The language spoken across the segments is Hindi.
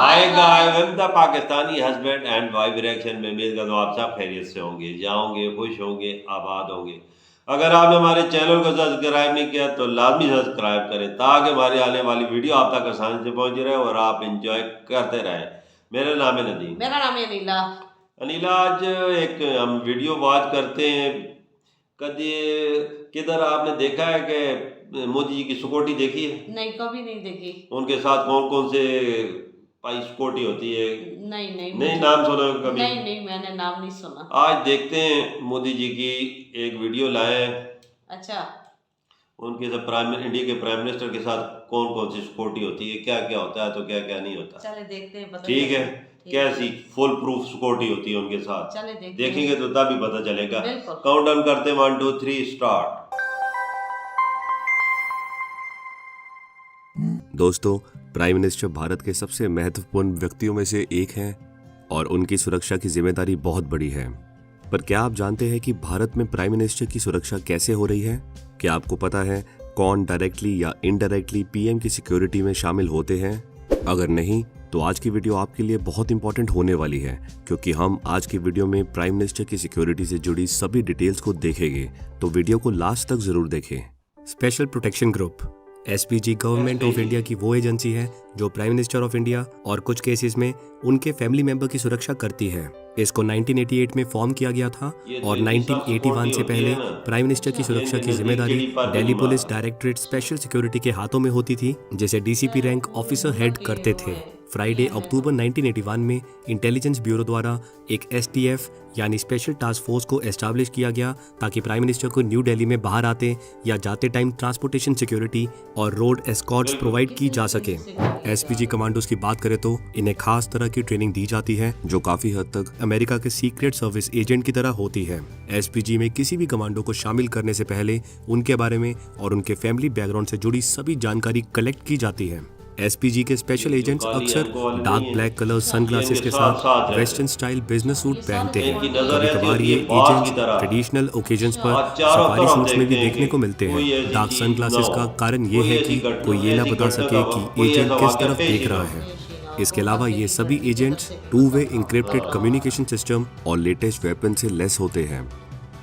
Hi guys, welcome the Pakistani husband and wife reaction में। उम्मीद करता हूँ आप सब खैरियत से होंगे, जाओगे, खुश होंगे, आबाद होंगे। अगर आपने हमारे चैनल को सब्सक्राइब नहीं किया तो लाजमी सब्सक्राइब करें ताकि हमारी आने वाली वीडियो आप तक आसानी से पहुंच रहे और आप इंजॉय करते रहें। मेरा नाम है नदीम। मेरा नाम है अनिला। अनिला, आज एक हम वीडियो वॉच करते हैं। कभी किधर आपने देखा है कि मोदी जी की सिक्योरिटी देखी है? नहीं, कभी नहीं देखी। उनके साथ कौन कौन से पाई सिक्योरिटी होती है? नहीं नहीं नहीं, नाम सुना कभी? नहीं नहीं, मैंने नाम नहीं सुना। आज देखते हैं मोदी जी की एक वीडियो लाए। अच्छा। उनके साथ इंडिया के प्राइम मिनिस्टर के साथ कौन कौन सी सिक्योरिटी होती है, क्या क्या होता है तो क्या क्या नहीं होता। चले देखते हैं, पता ठीक है, ठीक कैसी फुल प्रूफ सिक्योरिटी होती है उनके साथ। चले देखेंगे तो तभी पता चलेगा। बिल्कुल। काउंटडाउन करते 1 2 3 स्टार्ट। दोस्तों, प्राइम मिनिस्टर भारत के सबसे महत्वपूर्ण व्यक्तियों में से एक हैं और उनकी सुरक्षा की जिम्मेदारी बहुत बड़ी है। पर क्या आप जानते हैं कि भारत में प्राइम मिनिस्टर की सुरक्षा कैसे हो रही है? क्या आपको पता है कौन डायरेक्टली या इनडायरेक्टली पीएम की सिक्योरिटी में शामिल होते हैं? अगर नहीं तो आज की वीडियो आपके लिए बहुत इंपॉर्टेंट होने वाली है, क्योंकि हम आज की वीडियो में प्राइम मिनिस्टर की सिक्योरिटी से जुड़ी सभी डिटेल्स को देखेंगे। तो वीडियो को लास्ट तक जरूर देखें। Special protection group SPG government of India की वो एजेंसी है जो प्राइम मिनिस्टर ऑफ इंडिया और कुछ केसेस में उनके फैमिली मेंबर की सुरक्षा करती है। इसको 1988 में फॉर्म किया गया था और 1981 से पहले प्राइम मिनिस्टर की सुरक्षा की जिम्मेदारी Delhi police directorate special security के हाथों में होती थी, जिसे डीसीपी रैंक ऑफिसर हेड करते थे। फ्राइडे अक्टूबर 1981 में इंटेलिजेंस ब्यूरो द्वारा एक एसटीएफ यानी स्पेशल टास्क फोर्स को एस्टैब्लिश किया गया ताकि प्राइम मिनिस्टर को न्यू दिल्ली में बाहर आते या जाते टाइम ट्रांसपोर्टेशन सिक्योरिटी और रोड एस्कॉर्ट्स प्रोवाइड की जा सके। एसपीजी कमांडोज की बात करें तो इन्हें खास तरह की ट्रेनिंग दी जाती है जो काफी हद तक अमेरिका के सीक्रेट सर्विस एजेंट की तरह होती है। एसपीजी में किसी भी कमांडो को शामिल करने से पहले उनके बारे में और उनके फैमिली बैकग्राउंड से जुड़ी सभी जानकारी कलेक्ट की जाती है। एसपीजी के स्पेशल एजेंट्स अक्सर डार्क ब्लैक कलर सनग्लासेस के साथ वेस्टर्न स्टाइल बिजनेस सूट पहनते हैं। कभी कभार ये एजेंट्स ट्रेडिशनल ओकेजन्स पर सफारी सूट्स में भी देखने को मिलते हैं। डार्क सनग्लासेस का कारण ये है कि कोई ये ना बता सके कि एजेंट किस तरफ देख रहा है। इसके अलावा ये सभी agents two way encrypted communication system और लेटेस्ट वेपन से लेस होते हैं।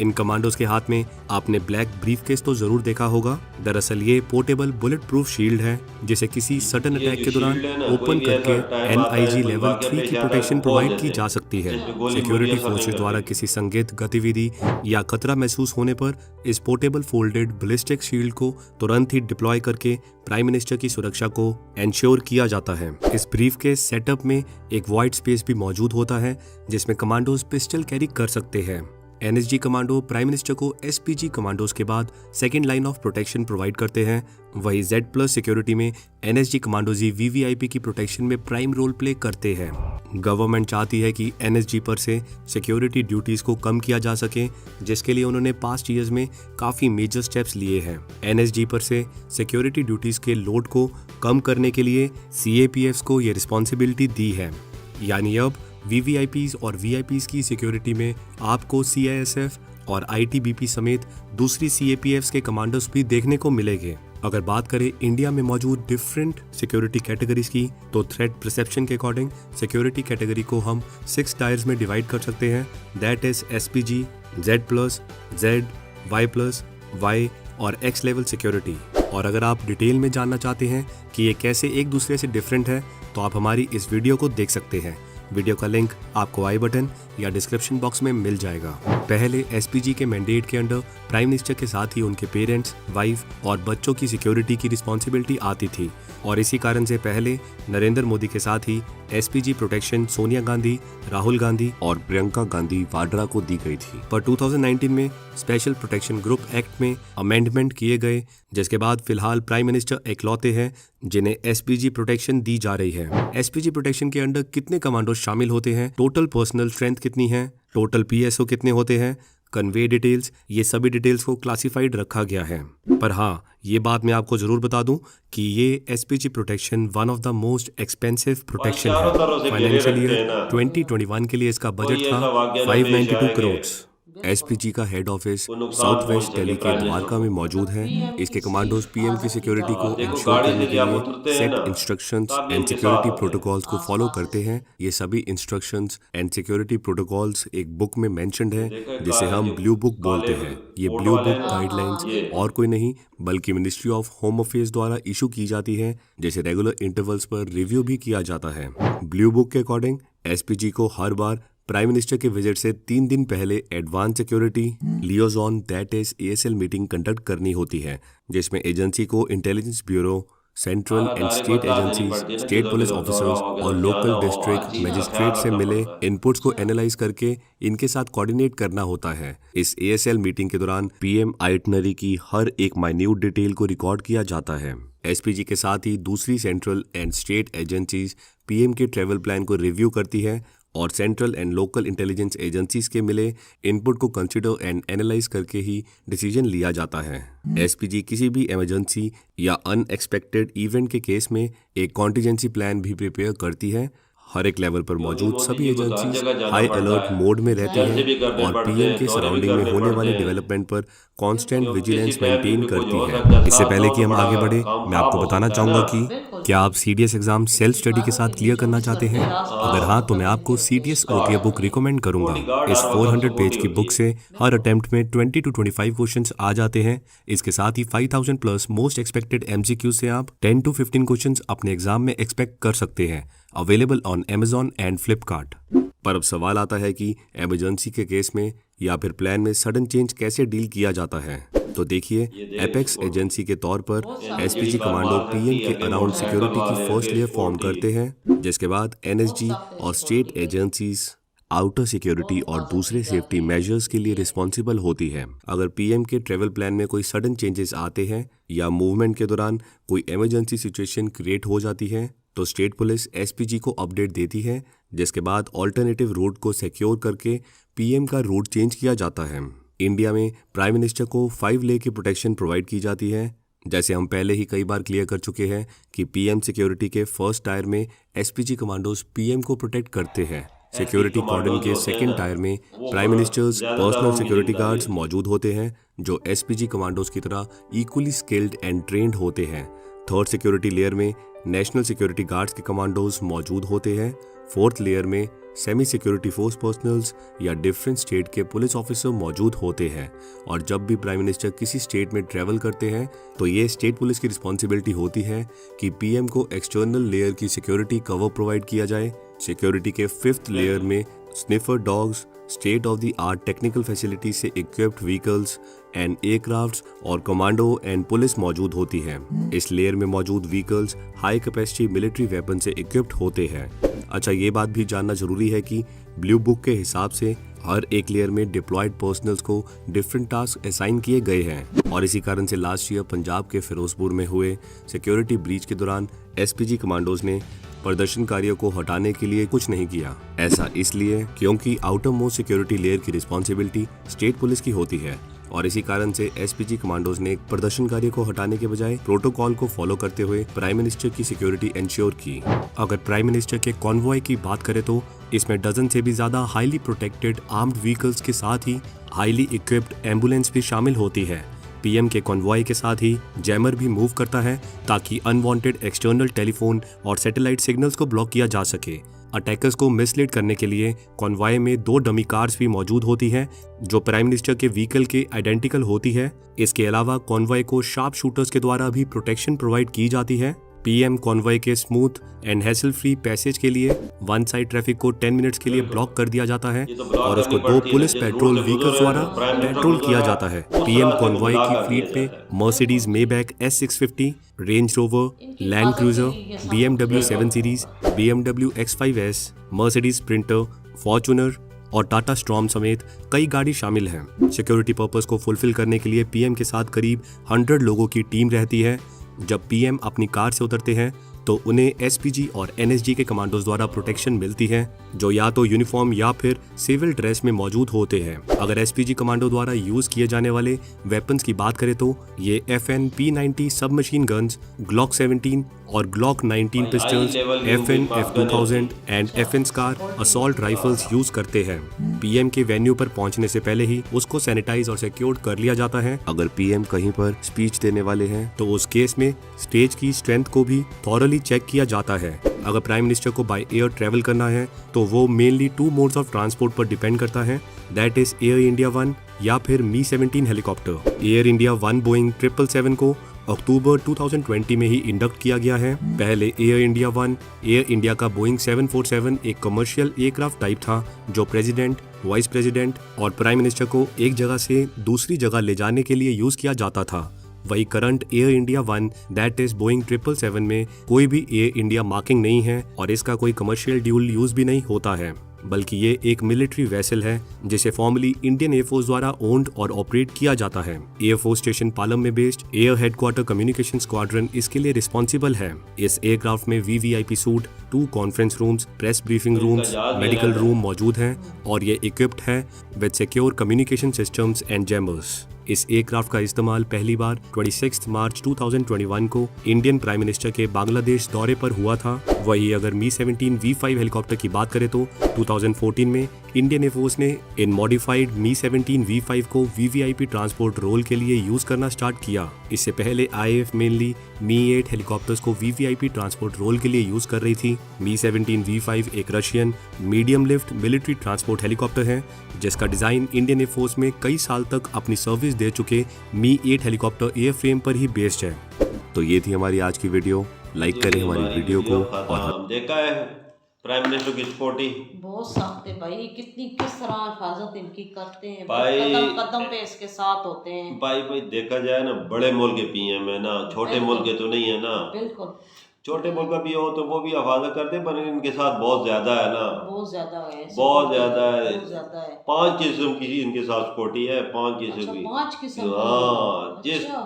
इन कमांडोज के हाथ में आपने ब्लैक ब्रीफकेस तो जरूर देखा होगा। दरअसल ये पोर्टेबल बुलेट प्रूफ शील्ड है जिसे किसी सडन अटैक के दौरान ओपन करके एनआईजी लेवल 3 की प्रोटेक्शन प्रोवाइड की जा सकती है। सिक्योरिटी फोर्सेस द्वारा किसी संदिग्ध गतिविधि या खतरा महसूस होने पर इस पोर्टेबल फोल्डेड बैलिस्टिक शील्ड को तुरंत ही डिप्लॉय करके प्राइम मिनिस्टर की सुरक्षा को एंश्योर किया जाता है। इस ब्रीफकेस सेटअप में एक वाइट स्पेस भी मौजूद होता है जिसमें कमांडोज पिस्टल कैरी कर सकते हैं। एनएसजी कमांडो प्राइम मिनिस्टर को एसपीजी कमांडोज के बाद second line of protection provide करते हैं। वही Z+ सिक्योरिटी में एनएसजी कमांडोज ही वीवीआईपी की प्रोटेक्शन में प्राइम रोल प्ले करते हैं। गवर्नमेंट चाहती है कि एनएसजी पर से सिक्योरिटी ड्यूटीज को कम किया जा सके, जिसके लिए उन्होंने पास्ट ईयर्स में काफी मेजर स्टेप्स लिए हैं। एनएसजी पर से सिक्योरिटी ड्यूटीज के लोड को कम करने के लिए CAPFs को ये रिस्पॉन्सिबिलिटी दी है। यानी अब वीवीआईपीज और वीआईपीज की सिक्योरिटी में आपको CISF और ITBP समेत दूसरी CAPFs के कमांडर्स भी देखने को मिलेंगे। अगर बात करें इंडिया में मौजूद डिफरेंट सिक्योरिटी कैटेगरीज की, तो थ्रेट परसेप्शन के अकॉर्डिंग सिक्योरिटी कैटेगरी को हम 6 टायर्स में डिवाइड कर सकते हैं। That is SPG, Z+, Z, Y+, Y और X लेवल सिक्योरिटी। और अगर आप डिटेल में जानना चाहते हैं कि ये कैसे एक दूसरे से डिफरेंट है तो आप हमारी इस वीडियो को देख सकते हैं। वीडियो का लिंक आपको आई बटन या डिस्क्रिप्शन बॉक्स में मिल जाएगा। पहले एसपीजी के मैंडेट के अंडर प्राइम मिनिस्टर के साथ ही उनके पेरेंट्स, वाइफ और बच्चों की सिक्योरिटी की रिस्पॉन्सिबिलिटी आती थी और इसी कारण से पहले नरेंद्र मोदी के साथ ही एसपीजी प्रोटेक्शन सोनिया गांधी, राहुल गांधी और प्रियंका गांधी वाड्रा को दी गई थी। पर 2019 में स्पेशल प्रोटेक्शन ग्रुप एक्ट में अमेंडमेंट किए गए, जिसके बाद फिलहाल प्राइम मिनिस्टर इकलौते हैं जिन्हें एसपीजी प्रोटेक्शन दी जा रही है। एसपीजी प्रोटेक्शन के अंडर कितने कमांडो शामिल होते हैं, टोटल पर्सनल स्ट्रेंथ कितनी है, टोटल PSO कितने होते हैं, कन्वे डिटेल्स, ये सभी डिटेल्स को क्लासिफाइड रखा गया है। पर हाँ, ये बात मैं आपको जरूर बता दूं कि ये SPG protection one of the most expensive protection है। फाइनेंशियल ईयर 2021 के लिए इसका बजट था 592 करोड़। एसपीजी का हेड ऑफिस कोई नुकसान साउथ वेस्ट पहुंच दिल्ली सके के प्राइम द्वारका में मौजूद है। इसके कमांडोज पीएम की सिक्योरिटी को देखो इंश्योर गाड़ी करने से के जब लिए उतरते हैं सेट ना, इंस्ट्रक्शंस तब ये एंड इनके सिक्योरिटी साथ होते हैं। प्रोटोकॉल्स को फॉलो करते हैं। ये सभी इंस्ट्रक्शंस एंड सिक्योरिटी प्रोटोकॉल्स एक बुक में मेंशन्ड है देखो जिसे हम ये ब्लू बुक बोलते काले हैं। ये कोट ब्लू वाले बुक हैं ना, गाइडलाइंस ये और कोई नहीं बल्कि मिनिस्ट्री ऑफ होम अफेयर्स द्वारा इशू की जाती है, जैसे रेगुलर इंटरवल्स पर रिव्यू भी किया जाता है। ब्लू बुक के अकॉर्डिंग एसपीजी को हर बार प्राइम मिनिस्टर के विजिट से 3 दिन पहले advance security liaison that is ASL meeting conduct करनी होती है, जिसमें एजेंसी को intelligence bureau, central and state agencies, state police officers और लोकल डिस्ट्रिक्ट मजिस्ट्रेट से मिले इनपुट्स को एनालाइज करके इनके साथ कोऑर्डिनेट करना होता है। इस एएसएल मीटिंग के दौरान पीएम आइटनरी की हर एक माइन्यूट डिटेल को रिकॉर्ड किया जाता है। एसपीजी के साथ ही दूसरी central and state agencies PM के ट्रैवल प्लान को रिव्यू करती है और central and local intelligence agencies के मिले इनपुट को कंसिडर एंड एनालाइज करके ही डिसीजन लिया जाता है। एसपीजी किसी भी इमरजेंसी या अनएक्सपेक्टेड इवेंट के केस में एक कॉन्टिजेंसी प्लान भी प्रिपेयर करती है। हर एक लेवल पर मौजूद सभी एजेंसीज हाई अलर्ट मोड में रहती हैं और पीएम के सराउंडिंग में होने वाले डेवलपमेंट पर कांस्टेंट विजिलेंस मेंटेन करती है। इससे पहले कि हम आगे बढ़े, मैं आपको बताना चाहूंगा कि क्या आप सीडीएस एग्जाम सेल्फ स्टडी के साथ क्लियर करना चाहते हैं? अगर हाँ, तो मैं आपको सीडीएस ओटीए बुक रिकमेंड करूंगा। इस 400 पेज की बुक से हर अटेम्प्ट में 20 to 25 क्वेश्चंस आ जाते हैं। इसके साथ ही 5000 प्लस मोस्ट एक्सपेक्टेड एमसीक्यू से आप 10 to 15 क्वेश्चंस अपने एग्जाम में एक्सपेक्ट कर सकते हैं। Available on Amazon and Flipkart. पर अब सवाल आता है कि इमरजेंसी के केस में या फिर प्लान में सडन चेंज कैसे डील किया जाता है। तो देखिए, एपेक्स एजेंसी के तौर पर एसपीजी कमांडो पीएम के अराउंड सिक्योरिटी की फर्स्ट लेयर फॉर्म करते हैं, जिसके बाद एनएसजी और स्टेट एजेंसीज आउटर सिक्योरिटी और दूसरे सेफ्टी मेजर्स के लिए रिस्पॉन्सिबल होती है। अगर पीएम के ट्रेवल प्लान में कोई सडन चेंजेस आते हैं या मूवमेंट के दौरान कोई इमरजेंसी सिचुएशन क्रिएट हो जाती है तो स्टेट पुलिस एसपीजी को अपडेट देती है, जिसके बाद ऑल्टरनेटिव रूट को सिक्योर करके पीएम का रूट चेंज किया जाता है। इंडिया में प्राइम मिनिस्टर को 5 लेयर की प्रोटेक्शन प्रोवाइड की जाती है। जैसे हम पहले ही कई बार क्लियर कर चुके हैं कि पीएम सिक्योरिटी के फर्स्ट टायर में एसपीजी कमांडोज पीएम को प्रोटेक्ट करते हैं। सिक्योरिटी कॉर्डन के सेकेंड टायर में prime ministers personal security guards मौजूद होते हैं, जो एसपीजी कमांडोज की तरह इक्वली स्किल्ड एंड ट्रेंड होते हैं। थर्ड सिक्योरिटी लेयर में नेशनल सिक्योरिटी गार्ड्स के कमांडोज मौजूद होते हैं। फोर्थ लेयर में सेमी सिक्योरिटी फोर्स पर्सनल्स या डिफरेंट स्टेट के पुलिस ऑफिसर मौजूद होते हैं। और जब भी प्राइम मिनिस्टर किसी स्टेट में ट्रैवल करते हैं तो ये स्टेट पुलिस की रिस्पॉन्सिबिलिटी होती है कि पीएम को एक्सटर्नल लेयर की सिक्योरिटी कवर प्रोवाइड किया जाए। सिक्योरिटी के 5th लेयर में sniffer dogs, state of the art technical facility से इक्विप्ड व्हीकल्स एंड एयरक्राफ्ट्स और कमांडो एंड पुलिस मौजूद होती है। इस लेयर में मौजूद vehicles high capacity military weapon से इक्विप्ड होते हैं। अच्छा, ये बात भी जानना जरूरी है कि ब्लू बुक के हिसाब से हर एक लेयर में डिप्लॉयड पर्सनल्स को डिफरेंट टास्क असाइन किए गए हैं और इसी कारण से लास्ट ईयर पंजाब के फिरोजपुर में हुए सिक्योरिटी ब्रीच के दौरान एसपीजी कमांडोज ने प्रदर्शनकारियों को हटाने के लिए कुछ नहीं किया। ऐसा इसलिए क्योंकि आउटर मोस्ट सिक्योरिटी लेयर की रिस्पॉन्सिबिलिटी स्टेट पुलिस की होती है और इसी कारण से एसपीजी कमांडोज ने प्रदर्शनकारियों को हटाने के बजाय प्रोटोकॉल को फॉलो करते हुए प्राइम मिनिस्टर की सिक्योरिटी इंश्योर की। अगर प्राइम मिनिस्टर के कॉन्वॉय की बात करें तो इसमें डजन से भी ज्यादा हाईली प्रोटेक्टेड आर्म्ड व्हीकल्स के साथ ही हाईली इक्विप्ड एम्बुलेंस भी शामिल होती है। पीएम के कॉन्वॉय के साथ ही जैमर भी मूव करता है ताकि अनवांटेड एक्सटर्नल टेलीफोन और सैटेलाइट सिग्नल्स को ब्लॉक किया जा सके। अटैकर्स को मिसलीड करने के लिए कॉन्वॉय में 2 डमी कार्स भी मौजूद होती हैं जो प्राइम मिनिस्टर के व्हीकल के आइडेंटिकल होती है। इसके अलावा कॉन्वॉय को शार्प शूटर्स के द्वारा भी प्रोटेक्शन प्रोवाइड की जाती है। पीएम कॉन्वॉय के smooth and hassle free passage के लिए वन साइड ट्रैफिक को 10 मिनट्स के लिए ब्लॉक कर दिया जाता है और उसको 2 पुलिस पेट्रोल व्हीकल्स द्वारा पेट्रोल किया जाता है। पीएम कॉन्वॉय की फ्लीट में Mercedes Maybach S650, range rover, land cruiser, BMW 7 series, BMW X5S, Mercedes sprinter, Fortuner और टाटा स्ट्रॉम समेत कई गाड़ी शामिल हैं। सिक्योरिटी पर्पस को फुलफिल करने के लिए पीएम के साथ करीब 100 लोगों की टीम रहती है। जब पीएम अपनी कार से उतरते हैं तो उन्हें एसपीजी और एनएसजी के कमांडोज द्वारा प्रोटेक्शन मिलती है, जो या तो यूनिफॉर्म या फिर सिविल ड्रेस में मौजूद होते हैं। अगर एसपीजी कमांडो द्वारा यूज किए जाने वाले वेपन्स की बात करें तो ये FN P90 submachine guns, Glock 17, और Glock 19 pistols, FN F2000 and FN scar assault rifles use करते हैं। पीएम के वेन्यू पर पहुंचने से पहले ही उसको सैनिटाइज और सिक्योर्ड कर लिया जाता है। अगर पीएम कहीं पर स्पीच देने वाले हैं तो उस केस में स्टेज की स्ट्रेंथ को भी थॉरली चेक किया जाता है। अगर प्राइम मिनिस्टर को बाय एयर ट्रेवल करना है तो वो मेनली 2 मोड्स ऑफ ट्रांसपोर्ट पर डिपेंड करता है, दैट इज एयर इंडिया 1 या फिर मी-17 हेलीकॉप्टर। एयर इंडिया 1 बोइंग 777 को अक्टूबर 2020 में ही इंडक्ट किया गया है। पहले एयर इंडिया 1 एयर इंडिया का बोइंग 747 एक कमर्शियल एयरक्राफ्ट टाइप था जो प्रेसिडेंट, वाइस प्रेसिडेंट और प्राइम मिनिस्टर को एक जगह से दूसरी जगह ले जाने के लिए यूज किया जाता था। वही current air India 1 that is Boeing 777 में कोई भी एयर इंडिया मार्किंग नहीं है और इसका कोई कमर्शियल ड्यूल यूज भी नहीं होता है, बल्कि ये एक मिलिट्री वेसल है जिसे फॉर्मली इंडियन एयरफोर्स द्वारा ओन्ड और ऑपरेट किया जाता है। एयरफोर्स स्टेशन पालम में based air headquarter communication squadron इसके लिए रिस्पॉन्सिबल है। इस एयरक्राफ्ट में VVIP suit, 2 conference rooms, press briefing rooms, medical room मौजूद हैं और ये इक्विप्ड है with secure communication systems and jammers. इस एयरक्राफ्ट का इस्तेमाल पहली बार 26 मार्च 2021 को इंडियन प्राइम मिनिस्टर के बांग्लादेश दौरे पर हुआ था। वही अगर मी-17 V5 हेलीकॉप्टर की बात करें तो 2014 में इंडियन एयरफोर्स ने इन मॉडिफाइड मी-17 V5 को VVIP ट्रांसपोर्ट रोल के लिए यूज करना स्टार्ट किया। इससे पहले IAF मेनली मी-8 हेलीकॉप्टर्स को VVIP ट्रांसपोर्ट रोल के लिए यूज कर रही थी। मी-17 V5 एक Russian medium lift military transport helicopter है जिसका डिजाइन इंडियन एयरफोर्स में कई साल तक अपनी सर्विस दे चुके मी-8 हेलीकॉप्टर एयरफ्रेम पर ही बेस्ड है। तो ये थी हमारी आज की वीडियो। लाइक करें हमारी वीडियो को और देखा है प्राइम मिनिस्टर की सपोर्टी बहुत सख्त है भाई, किस तरह हिफाजत इनकी करते हैं भाई, कदम कदम पे इसके साथ होते हैं भाई देखा जाए ना, बड़े मुल्क के पीएम है ना, छोटे मुल्क के तो नहीं है ना। बिल्कुल, छोटे मुल्क का भी हो तो वो भी हिफाजत करते हैं, पर इनके साथ बहुत ज्यादा है ना, बहुत ज्यादा है, बहुत ज्यादा है। बहुत ज्यादा है। 5 किस्म की इनके साथ सपोर्टी है, 5 किस्म अच्छा, की। 5 किस्म हाँ, की। जिस अच्छा,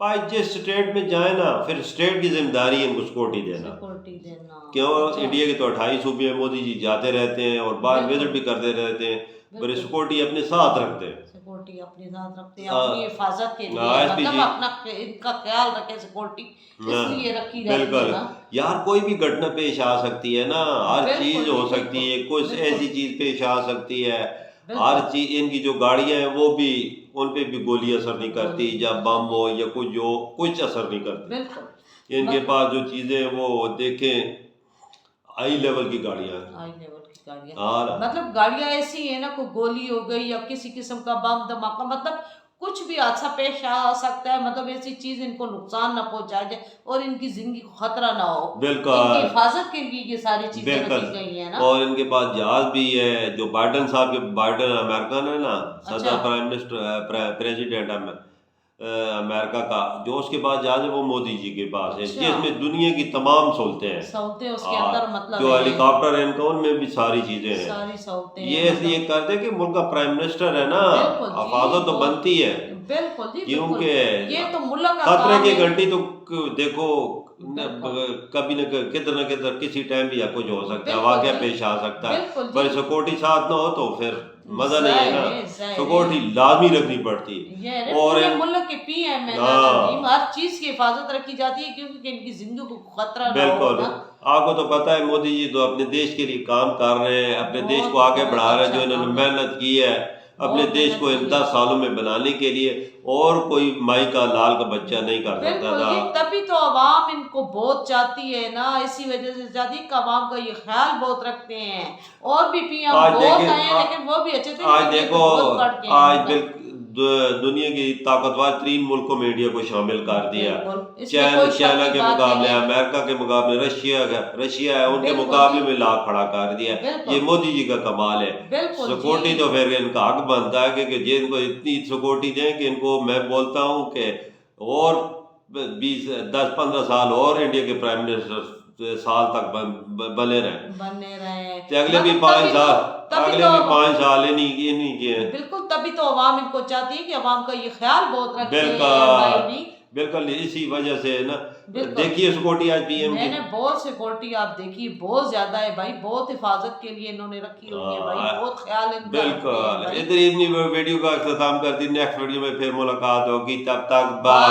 भाई जिस स्टेट में जाए ना, फिर स्टेट की जिम्मेदारी है इनको सिक्योरिटी देना। सिक्योरिटी देना। क्यों? अच्छा, इंडिया के तो 28 सूबे में मोदी जी जाते रहते हैं और बाहर बिल्कुल। विजिट भी करते रहते हैं, पर बिल्कुल। सिक्योरिटी अपने साथ रखते हैं। सिक्योरिटी अपने साथ रखते हैं, हाँ, अपनी हिफाजत के लिए, हाँ, मतलब SPG अपना इनका ख्याल रखे सिक्योरिटी, इसलिए रखी जाती है बिल्कुल ना। यार, कोई भी घटना पेश आ सकती है ना, हर बिल्कुल, चीज हो बिल्कुल, सकती है, कुछ बिल्कुल। ऐसी चीज पेश आ सकती है। बिल्कुल। हर चीज, इनकी जो गाड़ियां हैं वो भी, उन पे भी गोली असर नहीं करती, या बम हो या कुछ हो, कुछ असर नहीं करती। बिल्कुल। इनके पास जो चीजें हैं वो देखें, हाई लेवल की गाड़ियां हैं। हाई लेवल की गाड़ियां, हाँ, मतलब गाड़ियां ऐसी है ना, कोई गोली हो गई या किसी किस्म का बम धमाका, मतलब कुछ भी हादसा पेश आ सकता है, मतलब ऐसी चीज इनको नुकसान ना पहुंचाए जाए और इनकी जिंदगी को खतरा ना हो। बिल्कुल। इनकी हिफाजत के लिए ये सारी चीजें बिल्कुल। रखी गई है ना। और इनके पास जहाज भी है, जो बाइडन साहब के, बाइडन अमेरिकन है ना, अच्छा। सदर प्राइम मिनिस्टर प्रेसिडेंट अमेरिका का, जो उसके पास जहाज है वो मोदी जी के पास है, अच्छा। जिसमें दुनिया की तमाम सहूलतें हैं। सहूलतें उसके अंदर, मतलब जो है, हेलीकॉप्टर है इनका, उनमें भी सारी चीजें हैं। सारी सहूलतें ये हैं, इसलिए मतलब करते कि मुल्क का प्राइम मिनिस्टर है ना, बिल्कुल जी, हिफाजत तो वो- बनती है, बिल्कुल जी, बिल्कुल। क्योंकि ये तो मुल्क का खतरे काम की है। घंटी तो देखो बिल्कुल। कभी न किधर किसी टाइम भी या कुछ हो सकता है, बिल्कुल वाकया जी, पेश आ सकता है, बिल्कुल जी। पर सिक्योरिटी साथ ना हो तो फिर मजा नहीं है ना। जाहिर है, जाहिर है। सिक्योरिटी लाजमी रखनी पड़ती है। ये है, और पूरे मुल्क के पीएम है ना, हाँ। नजीम, हर चीज की हिफाजत रखी जाती है क्योंकि इनकी जिंदगी को खतरा ना हो बिल्कुल, ना। आपको तो पता है मोदी जी तो अपने देश के लिए काम कर रहे हैं, अपने देश को बहुत- आगे बहुत बढ़ा रहे हैं, जो अच्छा इन्होंने काम है। मेहनत की है अपने बहुत देश मेहनत को इन की है। 10 सालों में बनाने के लिए, और कोई माई का लाल का बच्चा नहीं कर सकता बिल्कुल था। जी, तभी तो अवाम इनको बहुत चाहती है ना, इसी वजह से चाहती है कि अवाम का ये ख्याल बहुत रखते हैं। और भी पीएम आज बहुत देखिए, आए हैं लेकिन वो भी अच्छे थे, आज लेकिन ये देखो, तो बहुत बढ़ के हैं आज मतलब। दुनिया की ताकतवर 3 मुल्कों में इंडिया को शामिल कर दिया। बिल्कुल, इसमें कोई शक चाइना की के बात मुकाबले, नहीं है। अमेरिका के मुकाबले रशिया है, उनके बिल्कुल मुकाबले जी। में ला खड़ा कर दिया। बिल्कुल। ये मोदी जी का कमाल है। बिल्कुल सिक्योरिटी जी। तो फिर इनका हक बनता है कि जिनको इतनी सिक्योरिटी दें कि इनको, मैं बोलता हूँ कि और 10-15 साल और इंडिया के प्राइम मिनिस्टर साल तक बने रहे। तो अगले भी 5 साल, अगले भी 5 साल इन्हीं के हैं। बिल्कुल, तभी तो अवाम इनको चाहती है कि अवाम का ये ख्याल बहुत रखते हैं बिल्कुल, भाई भी। बिल्कुल, इसी वजह से ना। बिल्कुल। देखिए सिक्योरिटी आज पीएम की, मैंने बहुत सिक्योरिटी आप देखी, बहुत ज्यादा है भाई, बहुत हिफाजत के लिए इन्होंने रखी हुई है भाई, बहुत ख्याल इनका रखते हैं बिल्कुल। भाई। इधर इतनी वीडियो का अख्ताम करती, नेक्स्ट वीडियो में फिर मुलाकात होगी, तब तक बाय।